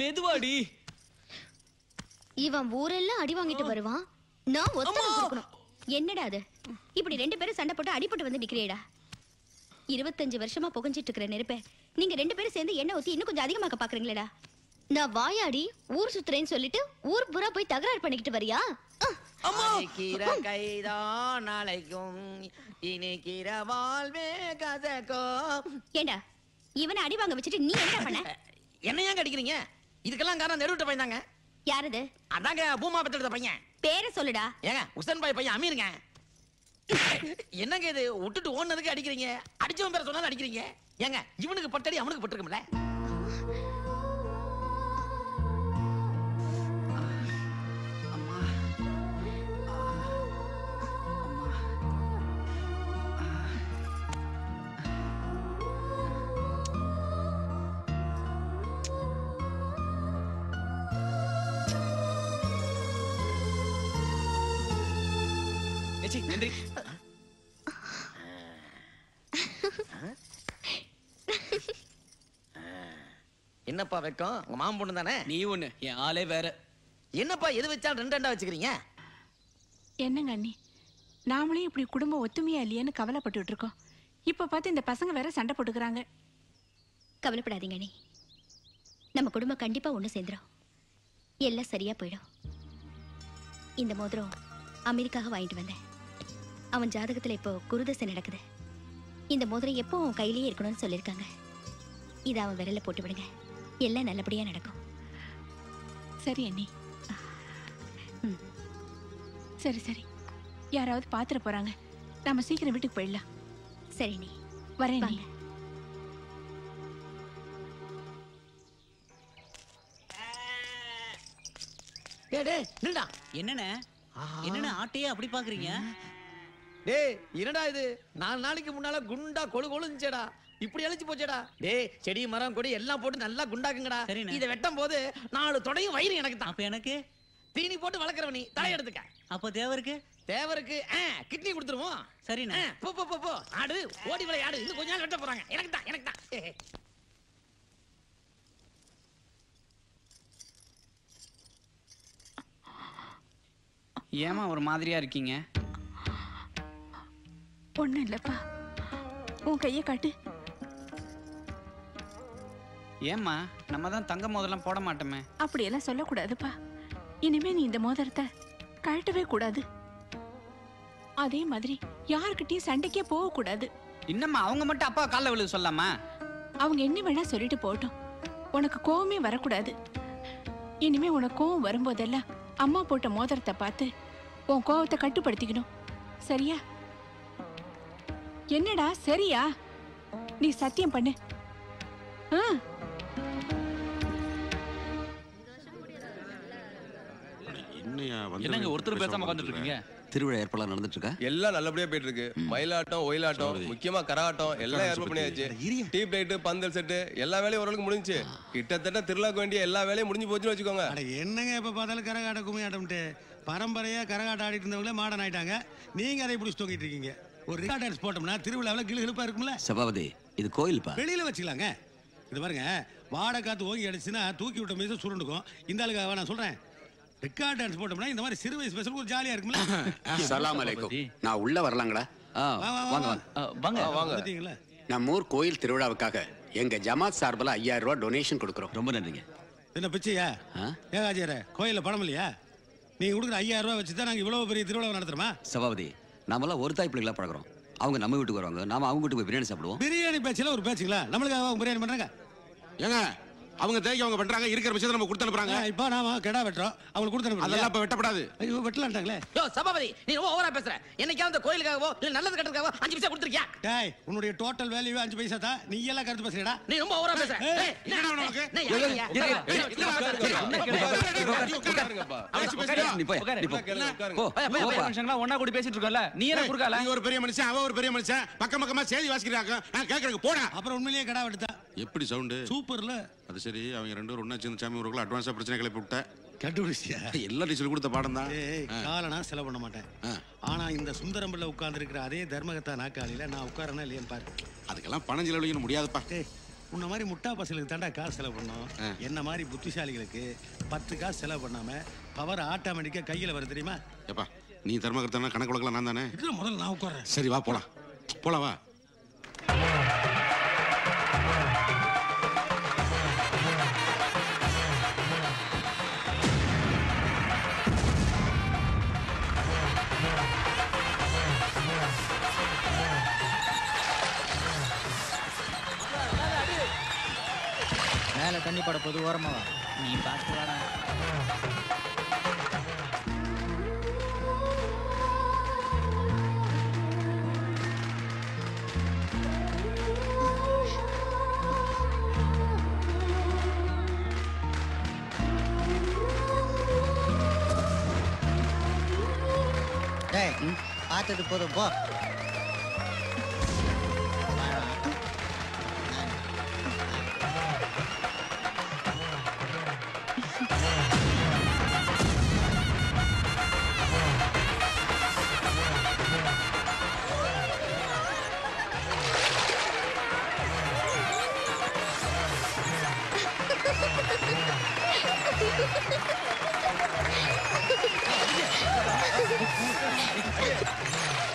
மெதுவாடி. இவன் ஊரெல்லாம் அடி வாங்கிட்டு வருவான், நான் ஒத்துக்கணும். என்னடா அது, இப்படி 2 பேரும் சண்டை போட்டு அடிபட்டு வந்து நிக்கிறேடா. 25 வருஷமா புகஞ்சிட்டு இருக்கிற நெருப்ப நீங்க 2 பேரும் சேர்ந்து எண்ணெய் ஊத்தி இன்னும் கொஞ்சம் அதிகமாக்க பாக்குறீங்களேடா. நான் வாயாடி ஊர் சுத்துறேன்னு சொல்லிட்டு ஊர் பூரா போய் தகராறு பண்ணிக்கிட்டு வரியா? கைதான் நாளைக்கும் இனிக்கிற வாழ்வே கசக்கும். ஏண்டா இவனை அடி வாங்க வச்சுட்டு நீ என்ன பண்ண? என்ன ஏன் கடிக்கிறீங்க? இதுக்கெல்லாம் காரணம் நெருவிட்ட பையன் தாங்க. யாரது? அதாங்க பூமா பெற்றெடுத்த பையன். பேரை சொல்லுடா. ஏங்க உசன் பாய் பையன் அமீருங்க. என்னங்க இது விட்டுட்டு ஓடுனதுக்கு அடிக்கிறீங்க? அடிச்சவன் பேரை சொன்னாலும் அடிக்கிறீங்க. ஏங்க இவனுக்கு பட்டடி அவனுக்கு பட்டிருக்கும்ல. நன்றி. என்னப்பா வெக்கம்? உங்க மாமன் பொண்ணு தானே? நீ ஒண்ணு, என் ஆளே வேற. என்னப்பா எது வச்சாலும் 2 வச்சுக்கிறீங்க? என்னங்க அண்ணி, நாமளும் இப்படி குடும்பம் ஒத்துமையா இல்லையேன்னு கவலைப்பட்டு இருக்கோம். இப்ப பார்த்து இந்த பசங்க வேற சண்டை போட்டுக்கிறாங்க. கவலைப்படாதீங்க அண்ணி, நம்ம குடும்பம் கண்டிப்பா ஒண்ணு சேர்ந்துரும். எல்லாம் சரியா போயிடும். இந்த மோதிரம் அமெரிக்காக வாங்கிட்டு வந்தேன். அவன் ஜாதகத்துல இப்போ குருதசை நடக்குது. இந்த மோதிரம் எப்போ அவன் கையிலேயே இருக்கணும்னு சொல்லியிருக்காங்க. இதை அவன் விரல போட்டு விடுங்க, எல்லாம் நல்லபடியா நடக்கும். சரி அண்ணி. சரி சரி, யாராவது பாத்திர போறாங்க, நாம சீக்கிரம் வீட்டுக்கு போயிடலாம். சரி நீ வரேன். என்னண்ணே என்னண்ணே ஆட்டையே அப்படி பாக்குறீங்க? டேய் என்னடா இது? 4 நாளைக்கு முன்னால குண்டா கொழு கொழுஞ்சேடா, இப்படி அழிச்சு போச்சேடா. டேய் செடி மரம் கொடி எல்லாம் போட்டு நல்லா குண்டாக்குங்கடா. இத வெட்டும் போது 4 தொடையும் வயிறு எனக்கு தான். அப்ப எனக்கு தீனி போட்டு வளர்க்கறவ நீ தலை எடுத்துக்க. அப்ப தேவருக்கு கிட்னி கொடுத்துருவோம். சரிண்ணே. போ போ போ ஆடு, ஓடி விளையாடு. இன்னும் கொஞ்ச நாள் வெட்ட போறாங்க. எனக்கு தான். ஏமா ஒரு மாதிரியா இருக்கீங்க? ஒண்ணும் இல்லப்பா, உன் கையை காட்டு. ஏம்மா, நம்ம தான் தங்க மோதிரம் போட மாட்டோமே. அப்படியெல்லாம் சொல்லக்கூடாதுப்பா. இனிமே நீ இந்த மோதிரத்தை கழட்டவே கூடாது. அதே மாதிரி யாருக்கிட்டையும் சண்டைக்கே போக கூடாது. இன்னமா அவங்க மட்டும் அப்பா கால்ல விழுது சொல்லாமா? அவங்க என்ன வேணா சொல்லிட்டு போகட்டும், உனக்கு கோவமே வரக்கூடாது. இனிமே உனக்கு கோவம் வரும்போதெல்லாம் அம்மா போட்ட மோதிரத்தை பார்த்து உன் கோவத்தை கட்டுப்படுத்திக்கணும். சரியா? என்னடா சரியா? நீ சத்தியம் பண்ணு. என்னங்க ஒருத்தர் பேசாம உட்கார்ந்துட்டு இருக்கீங்க? திருவிழா ஏற்பாடு நடந்துட்டு இருக்கா? எல்லாம் நல்லபடியா போயிட்டு இருக்கு. மயிலாட்டம், ஒயிலாட்டம், முக்கியமா கரகாட்டம் எல்லாம் ஏற்பாடு பண்ணியாச்சு. டீப் லைட், பந்தல் செட்டு எல்லா வேலையும் ஓரளவுக்கு முடிஞ்சு. கிட்டத்தட்ட திருவிழாக்கு வேண்டிய எல்லா வேலையும் முடிஞ்சு போச்சுன்னு வச்சுக்கோங்க. என்னங்க இப்ப பார்த்தாலும் கரகாட்டம் கும்மியாட்டம்ட்டு பரம்பரையா கரகாட்டம் ஆடிட்டு இருந்தவங்களே மாடர்ன் ஆயிட்டாங்க. நீங்க அதை பிடிச்சி தூங்கிட்டு இருக்கீங்க. ஒரு ரிகார்ட் டான்ஸ் போட்டோம்னா திருவிழாவில் கிளுகிழுப்பா இருக்கும்ல. சபாபதி, இது கோயில்ப்பா. வெளியில வச்சுக்கலாங்க. இது பாருங்க, வாடை காத்து ஓங்கி அடிச்சுன்னா தூக்கி விட்ட மீது சுருண்டுக்கும். இந்த ஆளுக்காக நான் சொல்றேன், ரிகார்ட் டான்ஸ் போட்டோம்னா இந்த மாதிரி சிறு வயசு ஸ்பெஷல் ஒரு ஜாலியா இருக்கும்ல. சலாம் அலைக்கும். நான் உள்ள வரலாங்களா? வாங்க வாங்க. நம்ம ஊர் கோயில் திருவிழாவுக்காக எங்க ஜமாத் சார்பில் 5000 ரூபாய் டொனேஷன் கொடுக்குறோம். ரொம்ப நன்றிங்க. என்ன பிச்சையா? ஏகாஜியர கோயில்ல பணம் இல்லையா? நீங்க கொடுக்குற 5000 ரூபாய் வச்சு தான் நாங்க இவ்வளவு பெரிய திருவிழா நடத்துறோமா? சபாபதி, நாமெல்லாம் ஒரு தாய் பிள்ளைகளா பழகிறோம். அவங்க நம்ம வீட்டுக்கு வருவாங்க, நாம அவங்க வீட்டுக்கு போய் பிரியாணி சாப்பிடுவோம். பிரியாணி பேச்சுல ஒரு பேச்சுங்களா? நம்மளுக்கு அவங்க பிரியாணி பண்றாங்க. ஏங்க அவங்க தேய்க்க அவங்க பண்றாங்க இருக்கிற விஷயத்தை நம்ம கொடுத்து அனுப்புறாங்க. இப்போ நாம கடா வெட்டுறோம் அவங்களுக்கு கொடுத்து அனுப்புறோம். அதெல்லாம் இப்ப வெட்டப்படாது. ஐயோ வெட்டலாம்ட்டாங்களே. யோ சபாபதி நீ ரொம்ப ஓவரா பேசுற. என்னைக்காவது அந்த கோயிலுக்காகவோ இல்ல நல்லது கட்டறதுக்காகவோ 5 பைசா கொடுத்திருக்கியா? டேய் உன்னுடைய டோட்டல் வேல்யூ 5 பைசா தான். நீ எல்லாம் கருத்து பேசுறடா. நீ ரொம்ப ஓவரா பேசுற. ஏய் என்னடா உனக்கு? நீ ஒண்ணா கூடி பேசிட்டு இருக்கோம்ல, நீ என்ன குறுக்கால? நீ ஒரு பெரிய மனுஷன், அவ ஒரு பெரிய மனுஷன், பக்கம் பக்கமா சேதி வாசிக்கிறாங்க. நான் கேக்குறேன் போடா. அப்புறம் உண்மையிலேயே கடா வெட்டா. எப்படி சவுண்ட்? சூப்பர்ல. அது சரி, அவங்க ரெண்டு பேரும் ஒண்ணா சேர்ந்து சாமி ஊருக்குள்ள அட்வான்ஸா பிரச்சனை கிளப்பி விட்ட. கண்டுபிடிச்சியா? எல்லா டீச்சர் கொடுத்த பாடம் தான். காலை நான் செலவு பண்ண மாட்டேன். ஆனா இந்த சுந்தரம்பிள்ள உட்கார்ந்து இருக்கிற அதே தர்மகத்தா நாக்காளியில நான் உட்காரனா இல்லையான்னு பாரு. அதுக்கெல்லாம் பணம் செலவழிக்க முடியாதுப்பா. உன்ன மாதிரி முட்டா பசங்களுக்கு தாண்டா காசு செலவு பண்ணோம். என்ன மாதிரி புத்திசாலிகளுக்கு 10 காசு செலவு பண்ணாம பவர் ஆட்டோமேட்டிக்கா கையில வரும் தெரியுமா? ஏப்பா நீ தர்மகர்த்தா கணக்கு கொடுக்கலாம் நான் தானே. இதுல முதல்ல நான் உட்கார்றேன். சரி வா போலாம். போலாம் வா. மேல தண்ணி பட போது ஓரமா வா. நீ பார்த்து வாடா. டேய் பார்த்தது போதும் போ.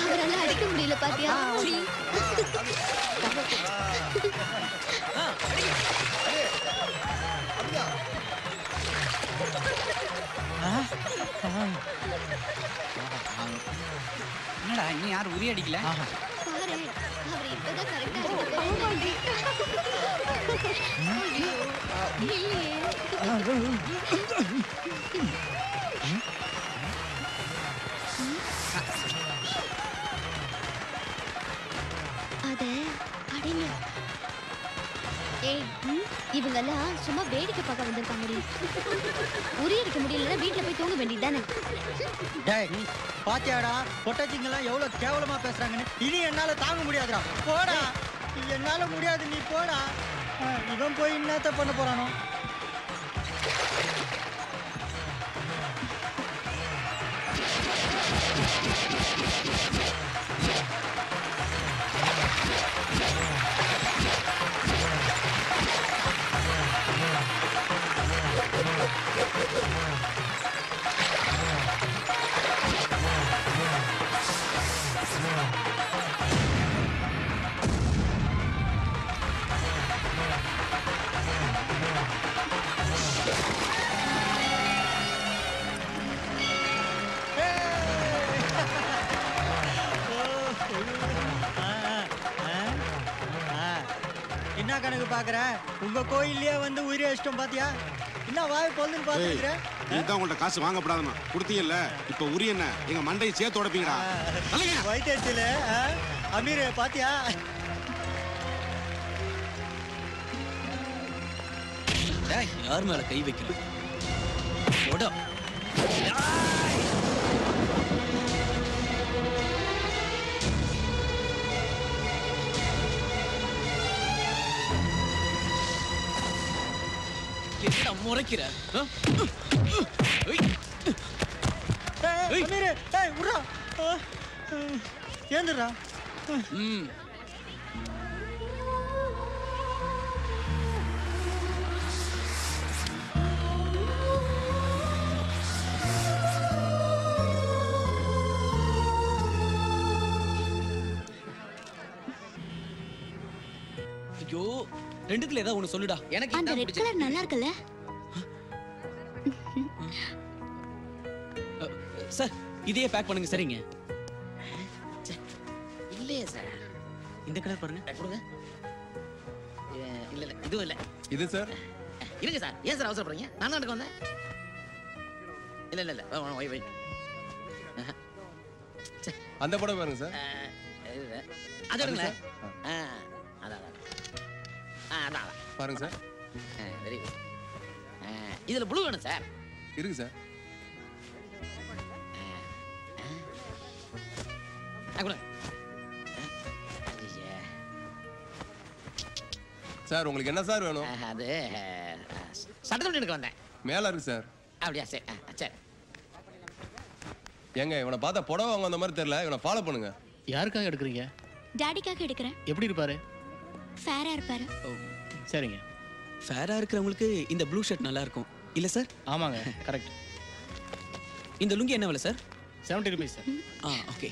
அவரால அடிக்க முடியல பாத்தியா? என்னடா நீ யாரும் உரி அடிக்கல? பாரு அவர் இப்பதான் கரெக்டா அத அடிங்க. ஏய் இவங்கெல்லாம் சும்மா வேடிக்கை பார்க்க வந்திருக்காங்க. உரி அடிக்க முடியலன்னா வீட்டுல போய் தூங்க வேண்டியதுதானே? டேய் பாத்தியாடா பொட்டாச்சிங்கெல்லாம் எவ்வளவு கேவலமா பேசுறாங்கன்னு. இனி என்னால தாங்க முடியாதுடா. போடா. என்னால முடியாது, நீ போடா. இவன் போய் என்னத்த பண்ண போறானோ? என்ன கணக்கு பாக்குற? உங்க கோயில்லயே வந்து உயிரை அடிச்சிட்டோம் பாத்தியா? என்ன வாய் பொழுதுன்னு பாத்துக்கிற? நீதான் உங்கள்ட்ட காசு வாங்கப்படாதமா கொடுத்தீங்கல்ல, இப்ப உரி என்ன எங்க மண்டையை சேர்த்து உடைப்பீங்கடா. வயிற்றுல அமீர் பாத்தியா? யார் மேல கை வைக்கல? என்ன முறைக்கிற? அமீர் டேய் உட்றா. ஏந்துடா. ஐயோ ரெண்டுத்துல ஏதாவது ஒண்ணு சொல்லுடா. எனக்கு அந்த ரெட் கலர் நல்லா இருக்குல்ல? சார் இதையே பேக் பண்ணுங்க. சரிங்க. இல்லையே சார், இந்த கலர் பாருங்க. கொடுங்க. இல்ல இல்ல இதுவும் இல்ல. இது சார் இருங்க சார், ஏன் சார் அவசரப்படுறீங்க? நான் தான் வந்தேன். இல்ல வை. அந்த படம் பாருங்க சார். அது எடுங்களேன். அதான் பாருங்க சார். Very good. இதுல ப்ளூ வேணும் சார். இருக்கு சார். சார் உங்களுக்கு என்ன சார் வேணும்? அது சட்டத்தோடு எனக்கு வந்தேன். மேல இருக்கு சார். அப்படியா? சரி சரி. ஏங்க இவனை பார்த்தா புடவை வாங்க அந்த மாதிரி தெரியல, இவனை ஃபாலோ பண்ணுங்க. யாருக்காக எடுக்கிறீங்க? டாடிக்காக எடுக்கிறேன். எப்படி இருப்பாரு? ஃபேரா இருப்பாரு. சரிங்க. ஃபேரா இருக்கிறவங்களுக்கு இந்த ப்ளூ ஷர்ட் நல்லா இருக்கும் இல்ல சார்? ஆமாங்க, கரெக்ட். இந்த லுங்கி என்ன விலை சார்? 70 rupees sir. ஓகே.